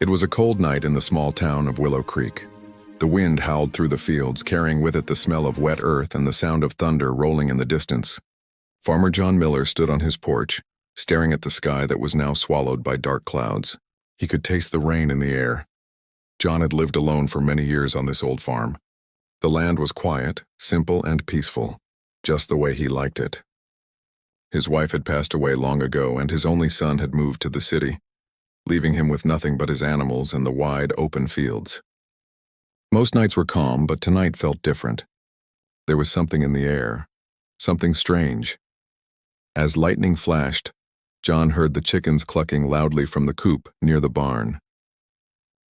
It was a cold night in the small town of Willow Creek. The wind howled through the fields, carrying with it the smell of wet earth and the sound of thunder rolling in the distance. Farmer John Miller stood on his porch, staring at the sky that was now swallowed by dark clouds. He could taste the rain in the air. John had lived alone for many years on this old farm. The land was quiet, simple, and peaceful, just the way he liked it. His wife had passed away long ago, and his only son had moved to the city, leaving him with nothing but his animals and the wide, open fields. Most nights were calm, but tonight felt different. There was something in the air, something strange. As lightning flashed, John heard the chickens clucking loudly from the coop near the barn.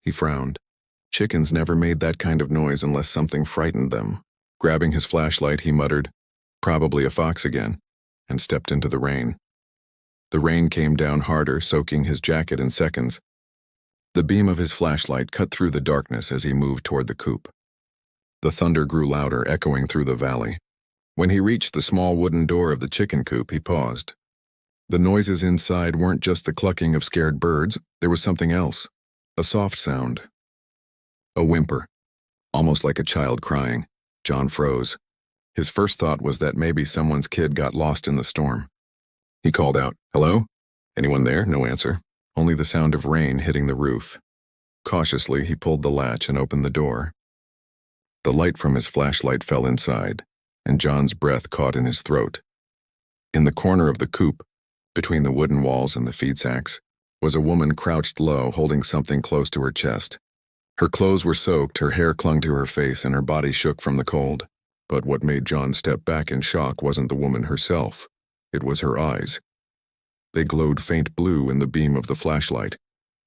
He frowned. Chickens never made that kind of noise unless something frightened them. Grabbing his flashlight, he muttered, "Probably a fox again," and stepped into the rain. The rain came down harder, soaking his jacket in seconds. The beam of his flashlight cut through the darkness as he moved toward the coop. The thunder grew louder, echoing through the valley. When he reached the small wooden door of the chicken coop, he paused. The noises inside weren't just the clucking of scared birds, there was something else. A soft sound. A whimper. Almost like a child crying. John froze. His first thought was that maybe someone's kid got lost in the storm. He called out, "Hello? Anyone there?" No answer. Only the sound of rain hitting the roof. Cautiously, he pulled the latch and opened the door. The light from his flashlight fell inside, and John's breath caught in his throat. In the corner of the coop, between the wooden walls and the feed sacks, was a woman crouched low, holding something close to her chest. Her clothes were soaked, her hair clung to her face, and her body shook from the cold. But what made John step back in shock wasn't the woman herself. It was her eyes. They glowed faint blue in the beam of the flashlight,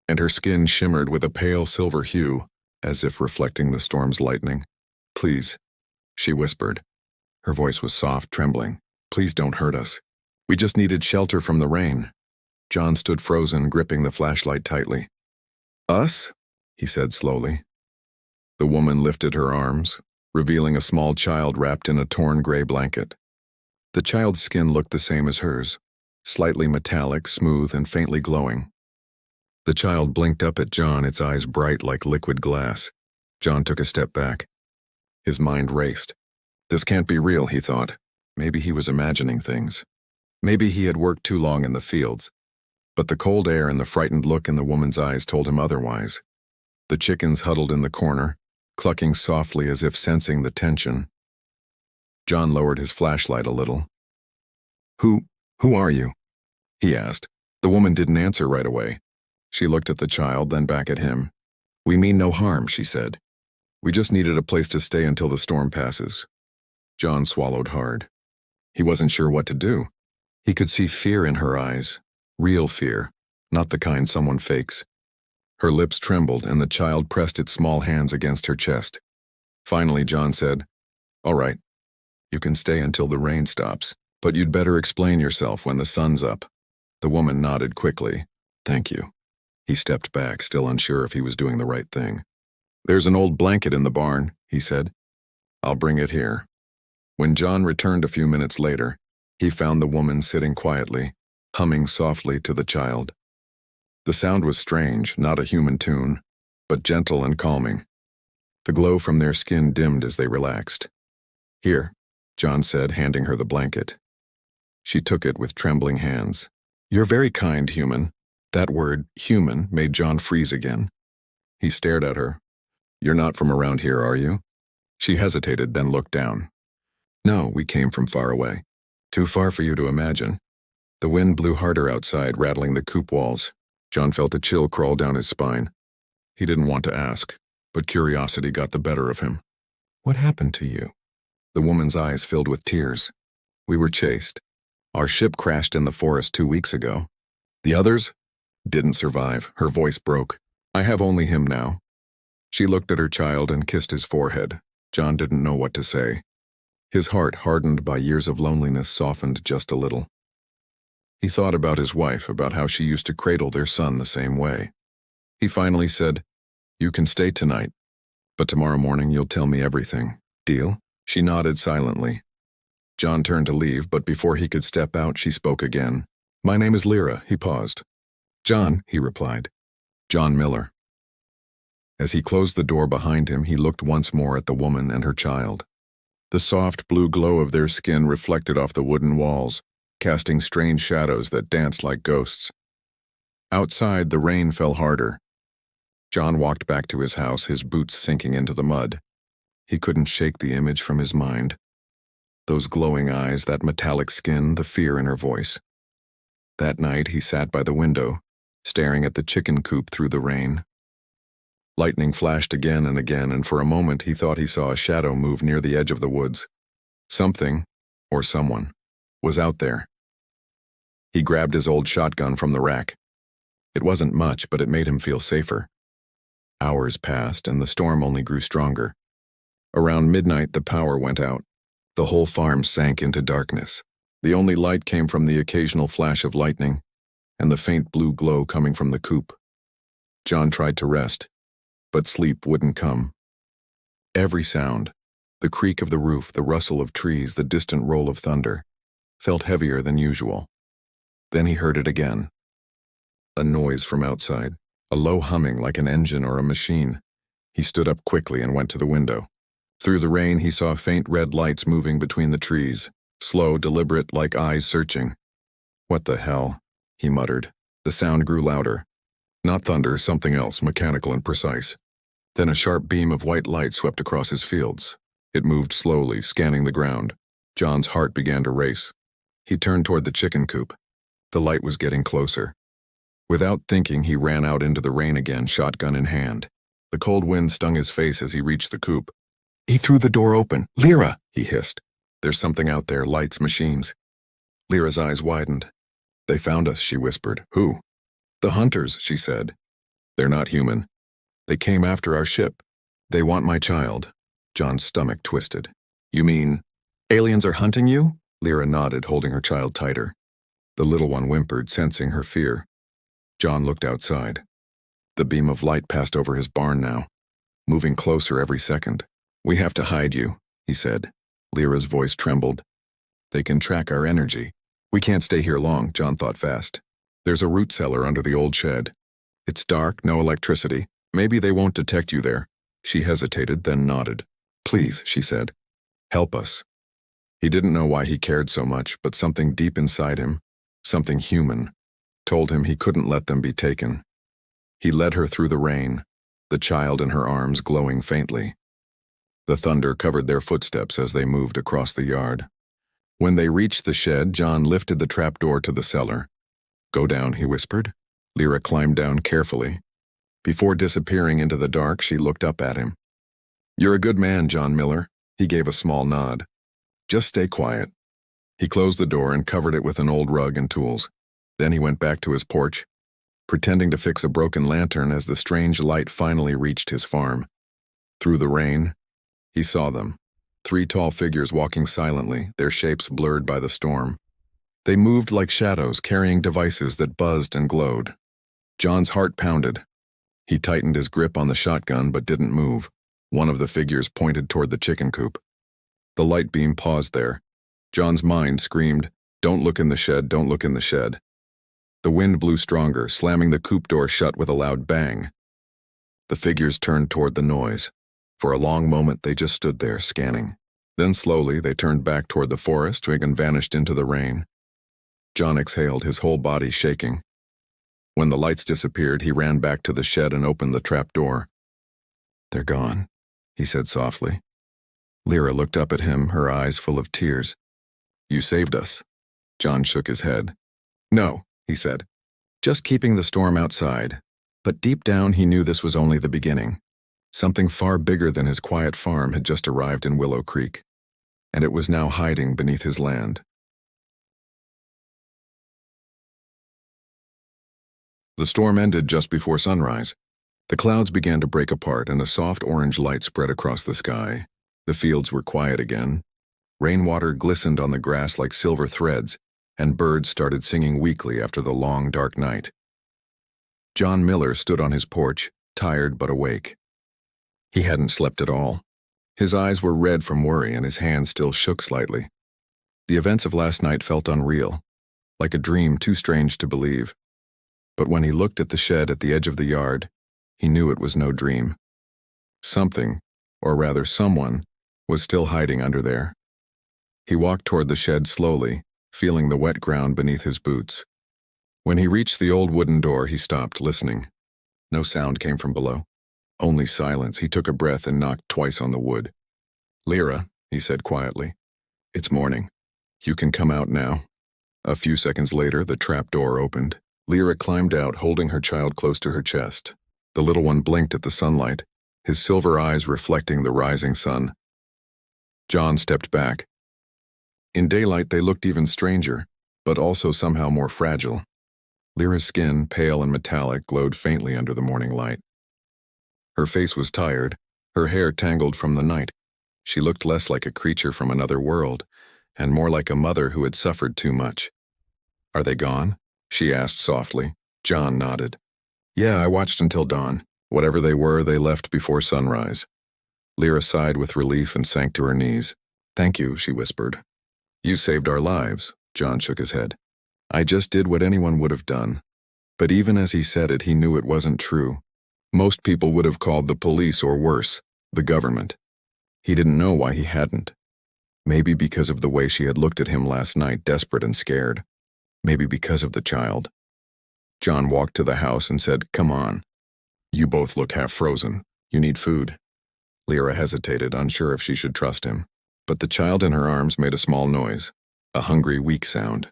and her skin shimmered with a pale silver hue, as if reflecting the storm's lightning. "Please," she whispered. Her voice was soft, trembling. "Please don't hurt us. We just needed shelter from the rain." John stood frozen, gripping the flashlight tightly. "Us?" he said slowly. The woman lifted her arms, revealing a small child wrapped in a torn gray blanket. The child's skin looked the same as hers, slightly metallic, smooth, and faintly glowing. The child blinked up at John, its eyes bright like liquid glass. John took a step back. His mind raced. This can't be real, he thought. Maybe he was imagining things. Maybe he had worked too long in the fields. But the cold air and the frightened look in the woman's eyes told him otherwise. The chickens huddled in the corner, clucking softly as if sensing the tension. John lowered his flashlight a little. Who are you?" he asked. The woman didn't answer right away. She looked at the child, then back at him. "We mean no harm," she said. "We just needed a place to stay until the storm passes." John swallowed hard. He wasn't sure what to do. He could see fear in her eyes. Real fear, not the kind someone fakes. Her lips trembled, and the child pressed its small hands against her chest. Finally, John said, "All right, you can stay until the rain stops, but you'd better explain yourself when the sun's up." The woman nodded quickly. "Thank you." He stepped back, still unsure if he was doing the right thing. "There's an old blanket in the barn," he said. "I'll bring it here." When John returned a few minutes later, he found the woman sitting quietly, humming softly to the child. The sound was strange, not a human tune, but gentle and calming. The glow from their skin dimmed as they relaxed. "Here," John said, handing her the blanket. She took it with trembling hands. "You're very kind, human." That word, human, made John freeze again. He stared at her. "You're not from around here, are you?" She hesitated, then looked down. "No, we came from far away. Too far for you to imagine." The wind blew harder outside, rattling the coop walls. John felt a chill crawl down his spine. He didn't want to ask, but curiosity got the better of him. "What happened to you?" The woman's eyes filled with tears. "We were chased. Our ship crashed in the forest 2 weeks ago. The others didn't survive." Her voice broke. "I have only him now." She looked at her child and kissed his forehead. John didn't know what to say. His heart, hardened by years of loneliness, softened just a little. He thought about his wife, about how she used to cradle their son the same way. He finally said, "You can stay tonight, but tomorrow morning you'll tell me everything. Deal?" She nodded silently. John turned to leave, but before he could step out, she spoke again. "My name is Lyra." He paused. "John," he replied. "John Miller." As he closed the door behind him, he looked once more at the woman and her child. The soft blue glow of their skin reflected off the wooden walls, casting strange shadows that danced like ghosts. Outside, the rain fell harder. John walked back to his house, his boots sinking into the mud. He couldn't shake the image from his mind. Those glowing eyes, that metallic skin, the fear in her voice. That night, he sat by the window, staring at the chicken coop through the rain. Lightning flashed again, and for a moment he thought he saw a shadow move near the edge of the woods. Something, or someone, was out there. He grabbed his old shotgun from the rack. It wasn't much, but it made him feel safer. Hours passed, and the storm only grew stronger. Around midnight, the power went out. The whole farm sank into darkness. The only light came from the occasional flash of lightning and the faint blue glow coming from the coop. John tried to rest, but sleep wouldn't come. Every sound, the creak of the roof, the rustle of trees, the distant roll of thunder, felt heavier than usual. Then he heard it again. A noise from outside, a low humming like an engine or a machine. He stood up quickly and went to the window. Through the rain, he saw faint red lights moving between the trees, slow, deliberate, like eyes searching. "What the hell?" he muttered. The sound grew louder. Not thunder, something else, mechanical and precise. Then a sharp beam of white light swept across his fields. It moved slowly, scanning the ground. John's heart began to race. He turned toward the chicken coop. The light was getting closer. Without thinking, he ran out into the rain again, shotgun in hand. The cold wind stung his face as he reached the coop. He threw the door open. "Lyra!" he hissed. "There's something out there, lights, machines." Lyra's eyes widened. "They found us," she whispered. "Who?" "The hunters," she said. "They're not human. They came after our ship. They want my child." John's stomach twisted. "You mean aliens are hunting you?" Lyra nodded, holding her child tighter. The little one whimpered, sensing her fear. John looked outside. The beam of light passed over his barn now, moving closer every second. "We have to hide you," he said. Lyra's voice trembled. "They can track our energy. We can't stay here long," John thought fast. "There's a root cellar under the old shed. It's dark, no electricity. Maybe they won't detect you there." She hesitated, then nodded. "Please," she said. "Help us." He didn't know why he cared so much, but something deep inside him, something human, told him he couldn't let them be taken. He led her through the rain, the child in her arms glowing faintly. The thunder covered their footsteps as they moved across the yard. When they reached the shed, John lifted the trapdoor to the cellar. "Go down," he whispered. Lyra climbed down carefully. Before disappearing into the dark, she looked up at him. "You're a good man, John Miller." He gave a small nod. "Just stay quiet." He closed the door and covered it with an old rug and tools. Then he went back to his porch, pretending to fix a broken lantern as the strange light finally reached his farm. Through the rain, he saw them, 3 tall figures walking silently, their shapes blurred by the storm. They moved like shadows, carrying devices that buzzed and glowed. John's heart pounded. He tightened his grip on the shotgun but didn't move. One of the figures pointed toward the chicken coop. The light beam paused there. John's mind screamed, "Don't look in the shed, don't look in the shed." The wind blew stronger, slamming the coop door shut with a loud bang. The figures turned toward the noise. For a long moment, they just stood there, scanning. Then slowly, they turned back toward the forest and vanished into the rain. John exhaled, his whole body shaking. When the lights disappeared, he ran back to the shed and opened the trap door. "They're gone," he said softly. Lyra looked up at him, her eyes full of tears. "You saved us." John shook his head. "No," he said. "Just keeping the storm outside." But deep down, he knew this was only the beginning. Something far bigger than his quiet farm had just arrived in Willow Creek, and it was now hiding beneath his land. The storm ended just before sunrise. The clouds began to break apart and a soft orange light spread across the sky. The fields were quiet again. Rainwater glistened on the grass like silver threads, and birds started singing weakly after the long, dark night. John Miller stood on his porch, tired but awake. He hadn't slept at all. His eyes were red from worry and his hands still shook slightly. The events of last night felt unreal, like a dream too strange to believe. But when he looked at the shed at the edge of the yard, he knew it was no dream. Something, or rather someone, was still hiding under there. He walked toward the shed slowly, feeling the wet ground beneath his boots. When he reached the old wooden door, he stopped, listening. No sound came from below. Only silence. He took a breath and knocked twice on the wood. "Lyra," he said quietly. "It's morning. You can come out now." A few seconds later, the trap door opened. Lyra climbed out, holding her child close to her chest. The little one blinked at the sunlight, his silver eyes reflecting the rising sun. John stepped back. In daylight, they looked even stranger, but also somehow more fragile. Lyra's skin, pale and metallic, glowed faintly under the morning light. Her face was tired, her hair tangled from the night. She looked less like a creature from another world, and more like a mother who had suffered too much. "Are they gone?" she asked softly. John nodded. "Yeah, I watched until dawn. Whatever they were, they left before sunrise." Lyra sighed with relief and sank to her knees. "Thank you," she whispered. "You saved our lives." John shook his head. "I just did what anyone would have done." But even as he said it, he knew it wasn't true. Most people would have called the police, or worse, the government. He didn't know why he hadn't. Maybe because of the way she had looked at him last night, desperate and scared. Maybe because of the child. John walked to the house and said, "Come on. You both look half frozen. You need food." Lyra hesitated, unsure if she should trust him. But the child in her arms made a small noise, a hungry, weak sound.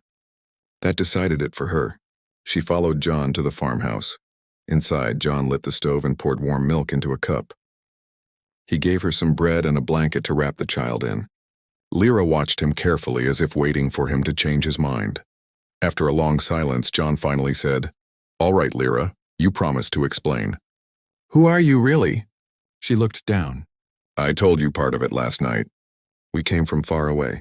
That decided it for her. She followed John to the farmhouse. Inside, John lit the stove and poured warm milk into a cup. He gave her some bread and a blanket to wrap the child in. Lyra watched him carefully, as if waiting for him to change his mind. After a long silence, John finally said, "All right, Lyra, you promised to explain." "Who are you, really?" She looked down. "I told you part of it last night. We came from far away.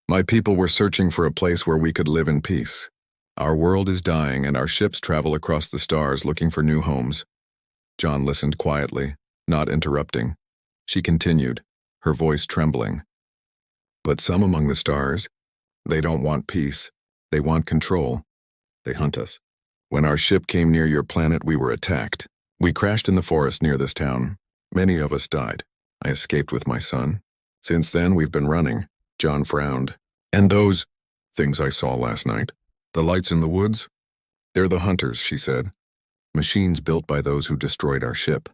My people were searching for a place where we could live in peace. Our world is dying, and our ships travel across the stars looking for new homes." John listened quietly, not interrupting. She continued, her voice trembling. "But some among the stars, they don't want peace. They want control. They hunt us. When our ship came near your planet, we were attacked. We crashed in the forest near this town. Many of us died. I escaped with my son. Since then, we've been running." John frowned. "And those things I saw last night, the lights in the woods? They're the hunters," she said. "Machines built by those who destroyed our ship.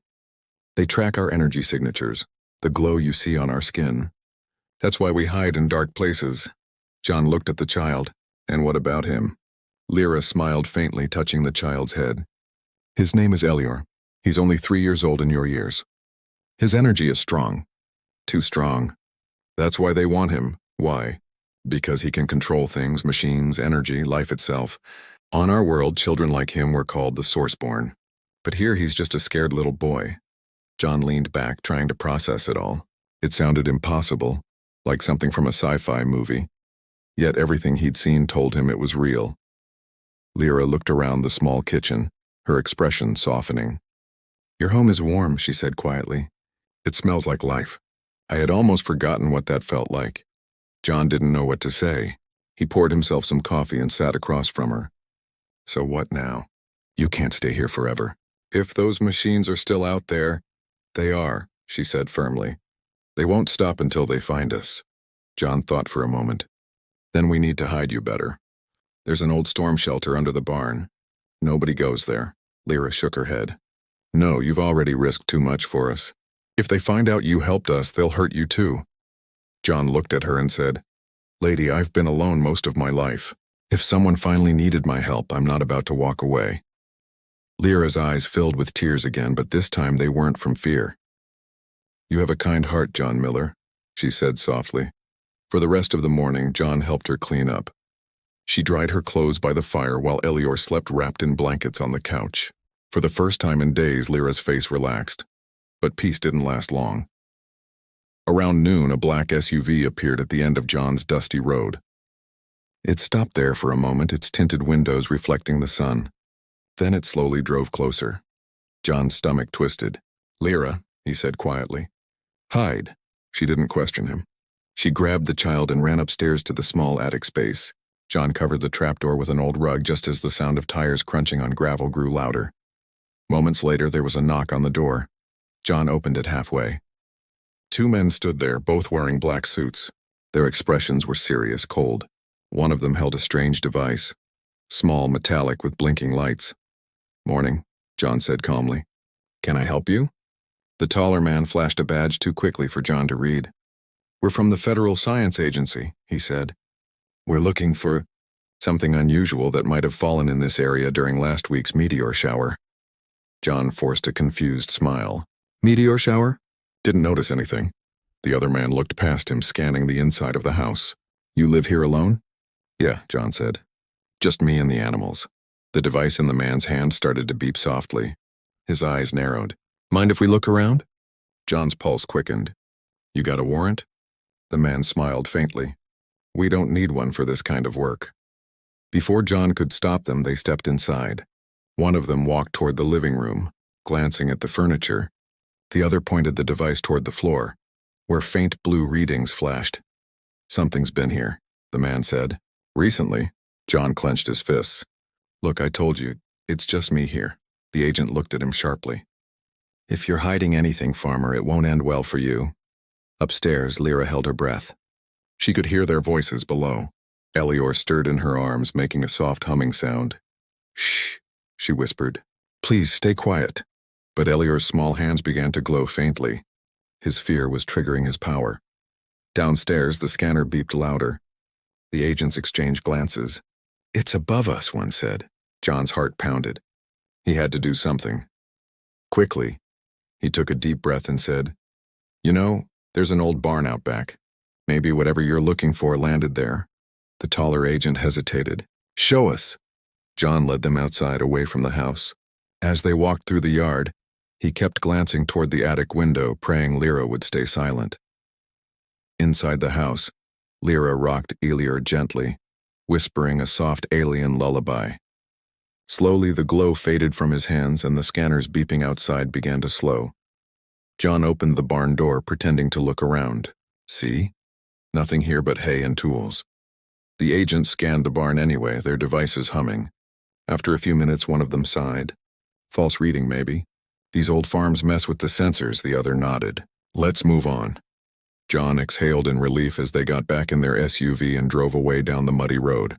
They track our energy signatures, the glow you see on our skin. That's why we hide in dark places." John looked at the child. "And what about him?" Lyra smiled faintly, touching the child's head. "His name is Elior. He's only 3 years old in your years. His energy is strong. Too strong. That's why they want him. Why? Because he can control things, machines, energy, life itself. On our world, children like him were called the Sourceborn. But here he's just a scared little boy." John leaned back, trying to process it all. It sounded impossible, like something from a sci-fi movie. Yet everything he'd seen told him it was real. Lyra looked around the small kitchen, her expression softening. "Your home is warm," she said quietly. "It smells like life." I had almost forgotten what that felt like. John didn't know what to say. He poured himself some coffee and sat across from her. "So what now? You can't stay here forever. If those machines are still out there—" "They are," she said firmly. "They won't stop until they find us." John thought for a moment. "Then we need to hide you better. There's an old storm shelter under the barn. Nobody goes there." Lyra shook her head. "No, you've already risked too much for us. If they find out you helped us, they'll hurt you too." John looked at her and said, "Lady, I've been alone most of my life. If someone finally needed my help, I'm not about to walk away." Lyra's eyes filled with tears again, but this time they weren't from fear. "You have a kind heart, John Miller," she said softly. For the rest of the morning, John helped her clean up. She dried her clothes by the fire while Elior slept wrapped in blankets on the couch. For the first time in days, Lyra's face relaxed. But peace didn't last long. Around noon, a black SUV appeared at the end of John's dusty road. It stopped there for a moment, its tinted windows reflecting the sun. Then it slowly drove closer. John's stomach twisted. "Lyra," he said quietly. "Hide." She didn't question him. She grabbed the child and ran upstairs to the small attic space. John covered the trapdoor with an old rug just as the sound of tires crunching on gravel grew louder. Moments later, there was a knock on the door. John opened it halfway. Two men stood there, both wearing black suits. Their expressions were serious, cold. One of them held a strange device, small, metallic, with blinking lights. "Morning," John said calmly. "Can I help you?" The taller man flashed a badge too quickly for John to read. "We're from the Federal Science Agency," he said. "We're looking for something unusual that might have fallen in this area during last week's meteor shower." John forced a confused smile. "Meteor shower?" "Didn't notice anything." The other man looked past him, scanning the inside of the house. "You live here alone?" "Yeah," John said. "Just me and the animals." The device in the man's hand started to beep softly. His eyes narrowed. "Mind if we look around?" John's pulse quickened. "You got a warrant?" The man smiled faintly. "We don't need one for this kind of work." Before John could stop them, they stepped inside. One of them walked toward the living room, glancing at the furniture. The other pointed the device toward the floor, where faint blue readings flashed. "Something's been here," the man said. "Recently?" John clenched his fists. "Look, I told you, it's just me here." The agent looked at him sharply. "If you're hiding anything, Farmer, it won't end well for you." Upstairs, Lyra held her breath. She could hear their voices below. Elior stirred in her arms, making a soft humming sound. "Shh," she whispered. "Please stay quiet." But Elior's small hands began to glow faintly. His fear was triggering his power. Downstairs, the scanner beeped louder. The agents exchanged glances. "It's above us," one said. John's heart pounded. He had to do something. Quickly, he took a deep breath and said, "You know, there's an old barn out back. Maybe whatever you're looking for landed there." The taller agent hesitated. "Show us." John led them outside, away from the house. As they walked through the yard, he kept glancing toward the attic window, praying Lyra would stay silent. Inside the house, Lyra rocked Elior gently, whispering a soft alien lullaby. Slowly, the glow faded from his hands and the scanners beeping outside began to slow. John opened the barn door, pretending to look around. "See? Nothing here but hay and tools." The agents scanned the barn anyway, their devices humming. After a few minutes, one of them sighed. "False reading, maybe. These old farms mess with the sensors," the other nodded. "Let's move on." John exhaled in relief as they got back in their SUV and drove away down the muddy road.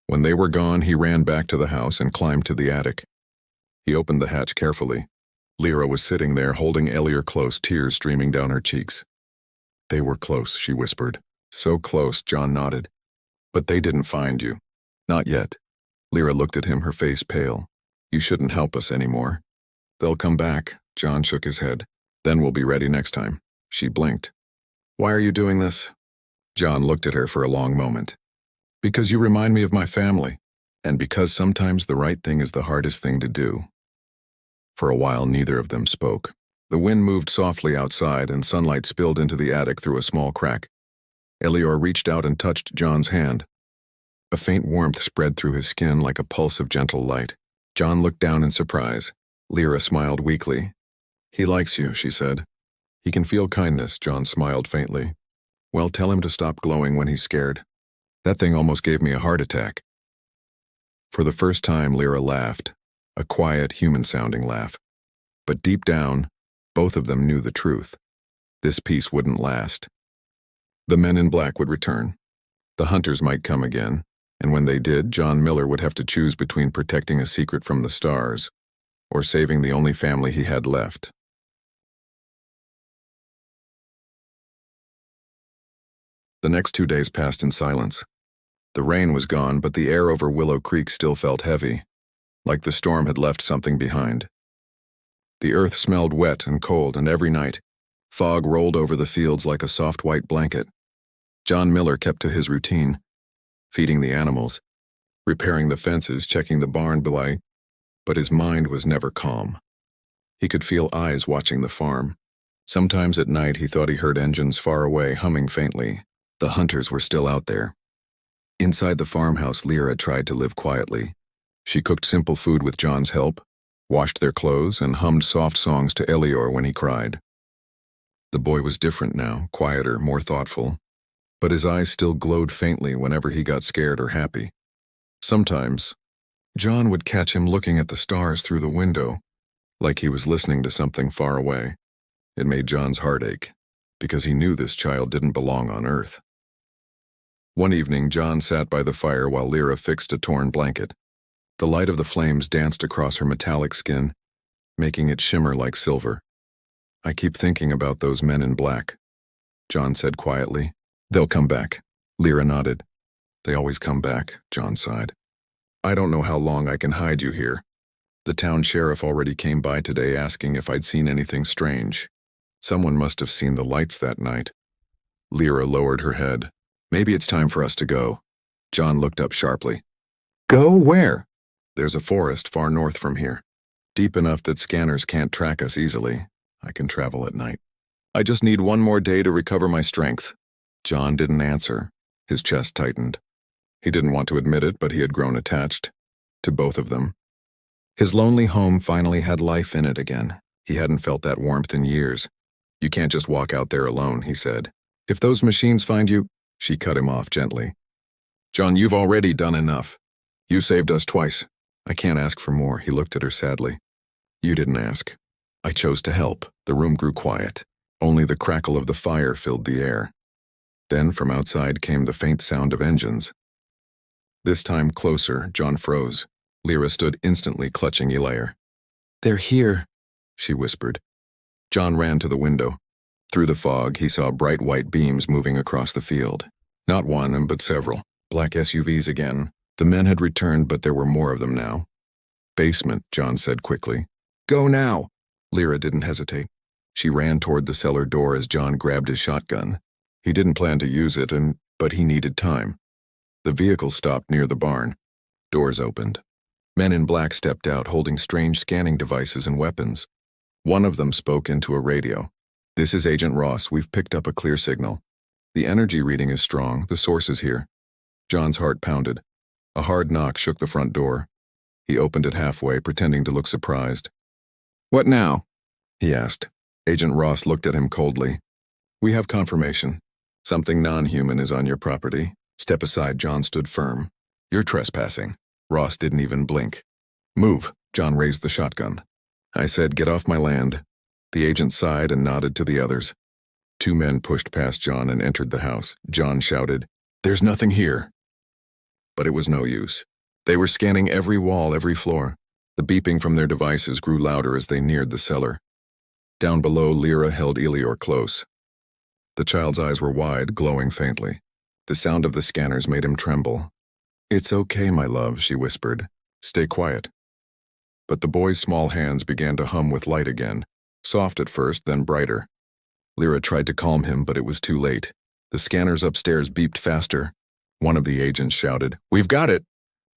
When they were gone, he ran back to the house and climbed to the attic. He opened the hatch carefully. Lyra was sitting there, holding Elior close, tears streaming down her cheeks. "They were close," she whispered. "So close," John nodded. "But they didn't find you." "Not yet." Lyra looked at him, her face pale. "You shouldn't help us anymore." "They'll come back," John shook his head. "Then we'll be ready next time." She blinked. "Why are you doing this?" John looked at her for a long moment. "Because you remind me of my family, and because sometimes the right thing is the hardest thing to do." For a while, neither of them spoke. The wind moved softly outside, and sunlight spilled into the attic through a small crack. Elior reached out and touched John's hand. A faint warmth spread through his skin like a pulse of gentle light. John looked down in surprise. Lyra smiled weakly. "He likes you," she said. "He can feel kindness," John smiled faintly. "Well, tell him to stop glowing when he's scared. That thing almost gave me a heart attack." For the first time, Lyra laughed, a quiet, human-sounding laugh. But deep down, both of them knew the truth. This peace wouldn't last. The men in black would return. The hunters might come again, and when they did, John Miller would have to choose between protecting a secret from the stars or saving the only family he had left. The next 2 days passed in silence. The rain was gone, but the air over Willow Creek still felt heavy, like the storm had left something behind. The earth smelled wet and cold, and every night, fog rolled over the fields like a soft white blanket. John Miller kept to his routine, feeding the animals, repairing the fences, checking the barn belay, but his mind was never calm. He could feel eyes watching the farm. Sometimes at night he thought he heard engines far away humming faintly. The hunters were still out there. Inside the farmhouse, Lyra tried to live quietly. She cooked simple food with John's help, washed their clothes, and hummed soft songs to Elior when he cried. The boy was different now, quieter, more thoughtful, but his eyes still glowed faintly whenever he got scared or happy. Sometimes, John would catch him looking at the stars through the window, like he was listening to something far away. It made John's heart ache, because he knew this child didn't belong on Earth. One evening, John sat by the fire while Lyra fixed a torn blanket. The light of the flames danced across her metallic skin, making it shimmer like silver. "I keep thinking about those men in black," John said quietly. "They'll come back." Lyra nodded. "They always come back," John sighed. "I don't know how long I can hide you here. The town sheriff already came by today asking if I'd seen anything strange. Someone must have seen the lights that night." Lyra lowered her head. "Maybe it's time for us to go." John looked up sharply. "Go where?" "There's a forest far north from here. Deep enough that scanners can't track us easily. I can travel at night. I just need one more day to recover my strength." John didn't answer. His chest tightened. He didn't want to admit it, but he had grown attached to both of them. His lonely home finally had life in it again. He hadn't felt that warmth in years. "You can't just walk out there alone," he said. "If those machines find you—" She cut him off gently. "John, you've already done enough. You saved us twice. I can't ask for more." He looked at her sadly. "You didn't ask. I chose to help." The room grew quiet. Only the crackle of the fire filled the air. Then from outside came the faint sound of engines. This time closer, John froze. Lyra stood instantly clutching Elaire. "They're here," she whispered. John ran to the window. Through the fog, he saw bright white beams moving across the field. Not one, but several. Black SUVs again. The men had returned, but there were more of them now. "Basement," John said quickly. "Go now." Lyra didn't hesitate. She ran toward the cellar door as John grabbed his shotgun. He didn't plan to use it, but he needed time. The vehicle stopped near the barn. Doors opened. Men in black stepped out holding strange scanning devices and weapons. One of them spoke into a radio. "This is Agent Ross. We've picked up a clear signal. The energy reading is strong. The source is here." John's heart pounded. A hard knock shook the front door. He opened it halfway, pretending to look surprised. "What now?" he asked. Agent Ross looked at him coldly. "We have confirmation. Something non-human is on your property." "Step aside." John stood firm. "You're trespassing." Ross didn't even blink. "Move." John raised the shotgun. "I said, get off my land." The agent sighed and nodded to the others. Two men pushed past John and entered the house. John shouted, "There's nothing here." But it was no use. They were scanning every wall, every floor. The beeping from their devices grew louder as they neared the cellar. Down below, Lyra held Elior close. The child's eyes were wide, glowing faintly. The sound of the scanners made him tremble. "It's okay, my love," she whispered. "Stay quiet." But the boy's small hands began to hum with light again, soft at first, then brighter. Lyra tried to calm him, but it was too late. The scanners upstairs beeped faster. One of the agents shouted, "We've got it!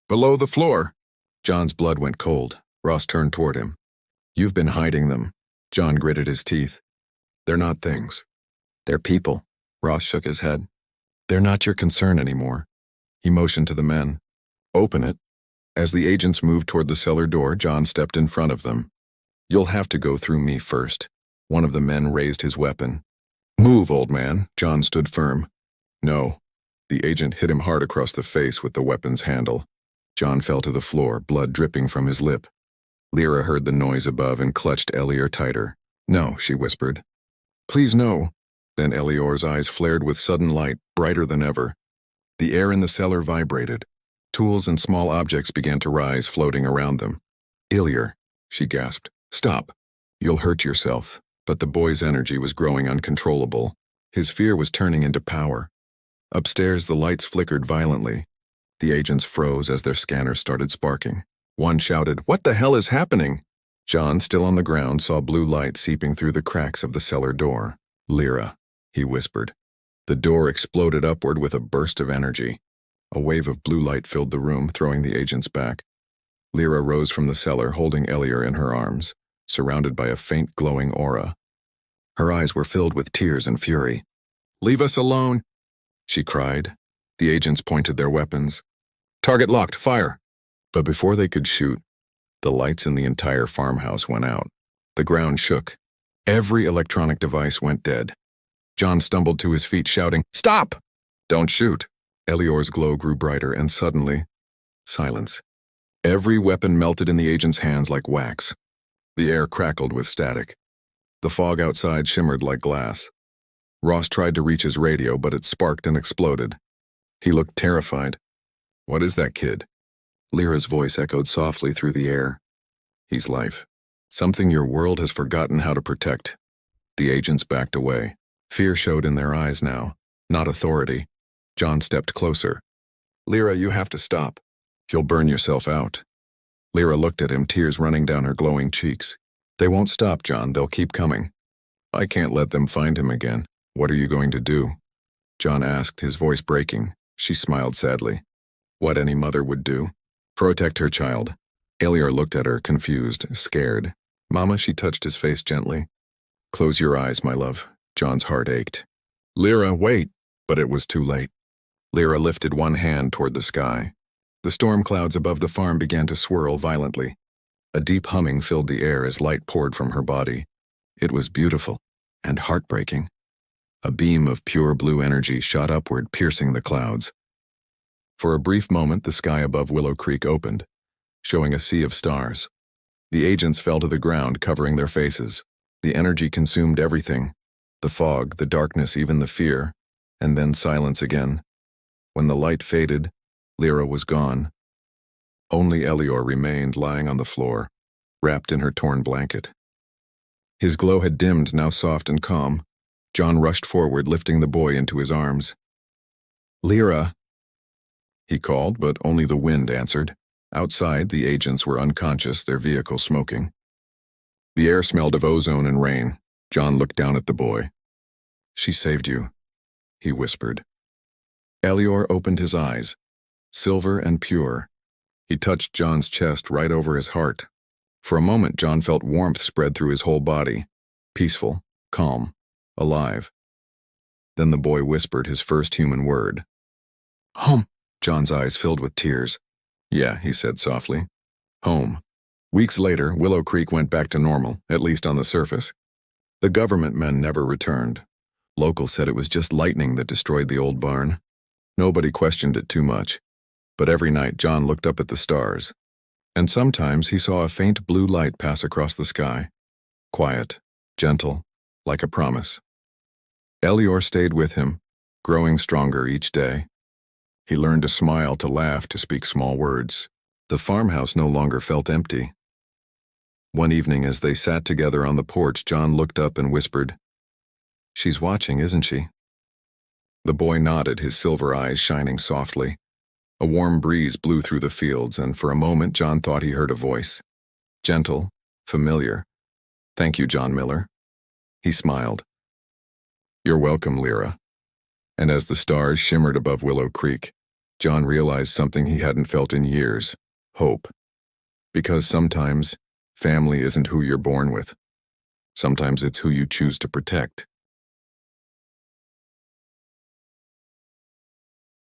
Below the floor!" John's blood went cold. Ross turned toward him. "You've been hiding them." John gritted his teeth. "They're not things. They're people." Ross shook his head. "They're not your concern anymore." He motioned to the men. "Open it." As the agents moved toward the cellar door, John stepped in front of them. "You'll have to go through me first." One of the men raised his weapon. "Move, old man." John stood firm. "No." The agent hit him hard across the face with the weapon's handle. John fell to the floor, blood dripping from his lip. Lyra heard the noise above and clutched Elior tighter. "No," she whispered. "Please, no." Then Elior's eyes flared with sudden light, brighter than ever. The air in the cellar vibrated. Tools and small objects began to rise, floating around them. "Elior," she gasped. "Stop. You'll hurt yourself." But the boy's energy was growing uncontrollable. His fear was turning into power. Upstairs, the lights flickered violently. The agents froze as their scanners started sparking. One shouted, "What the hell is happening?" John, still on the ground, saw blue light seeping through the cracks of the cellar door. "Lyra," he whispered. The door exploded upward with a burst of energy. A wave of blue light filled the room, throwing the agents back. Lyra rose from the cellar, holding Elior in her arms, surrounded by a faint glowing aura. Her eyes were filled with tears and fury. "Leave us alone," she cried. The agents pointed their weapons. "Target locked, fire!" But before they could shoot, the lights in the entire farmhouse went out. The ground shook. Every electronic device went dead. John stumbled to his feet, shouting, "Stop! Don't shoot!" Elior's glow grew brighter, and suddenly, silence. Every weapon melted in the agent's hands like wax. The air crackled with static. The fog outside shimmered like glass. Ross tried to reach his radio, but it sparked and exploded. He looked terrified. "What is that kid?" Lyra's voice echoed softly through the air. "He's life. Something your world has forgotten how to protect." The agents backed away. Fear showed in their eyes now, not authority. John stepped closer. "Lyra, you have to stop. You'll burn yourself out." Lyra looked at him, tears running down her glowing cheeks. "They won't stop, John. They'll keep coming. I can't let them find him again. What are you going to do?" John asked, his voice breaking. She smiled sadly. "What any mother would do. Protect her child." Elior looked at her, confused, scared. "Mama," she touched his face gently. "Close your eyes, my love." John's heart ached. "Lyra, wait!" But it was too late. Lyra lifted one hand toward the sky. The storm clouds above the farm began to swirl violently. A deep humming filled the air as light poured from her body. It was beautiful and heartbreaking. A beam of pure blue energy shot upward, piercing the clouds. For a brief moment, the sky above Willow Creek opened, showing a sea of stars. The agents fell to the ground, covering their faces. The energy consumed everything. The fog, the darkness, even the fear, and then silence again. When the light faded, Lyra was gone. Only Elior remained lying on the floor, wrapped in her torn blanket. His glow had dimmed, now soft and calm. John rushed forward, lifting the boy into his arms. "Lyra!" He called, but only the wind answered. Outside, the agents were unconscious, their vehicle smoking. The air smelled of ozone and rain. John looked down at the boy. "She saved you," he whispered. Elior opened his eyes, silver and pure. He touched John's chest right over his heart. For a moment, John felt warmth spread through his whole body, peaceful, calm, alive. Then the boy whispered his first human word. "Home." John's eyes filled with tears. "Yeah," he said softly. "Home." Weeks later, Willow Creek went back to normal, at least on the surface. The government men never returned. Locals said it was just lightning that destroyed the old barn. Nobody questioned it too much. But every night, John looked up at the stars. And sometimes he saw a faint blue light pass across the sky. Quiet, gentle, like a promise. Elior stayed with him, growing stronger each day. He learned to smile, to laugh, to speak small words. The farmhouse no longer felt empty. One evening, as they sat together on the porch, John looked up and whispered, "She's watching, isn't she?" The boy nodded, his silver eyes shining softly. A warm breeze blew through the fields, and for a moment John thought he heard a voice. Gentle, familiar. "Thank you, John Miller." He smiled. "You're welcome, Lyra." And as the stars shimmered above Willow Creek, John realized something he hadn't felt in years: hope. Because sometimes, family isn't who you're born with. Sometimes it's who you choose to protect.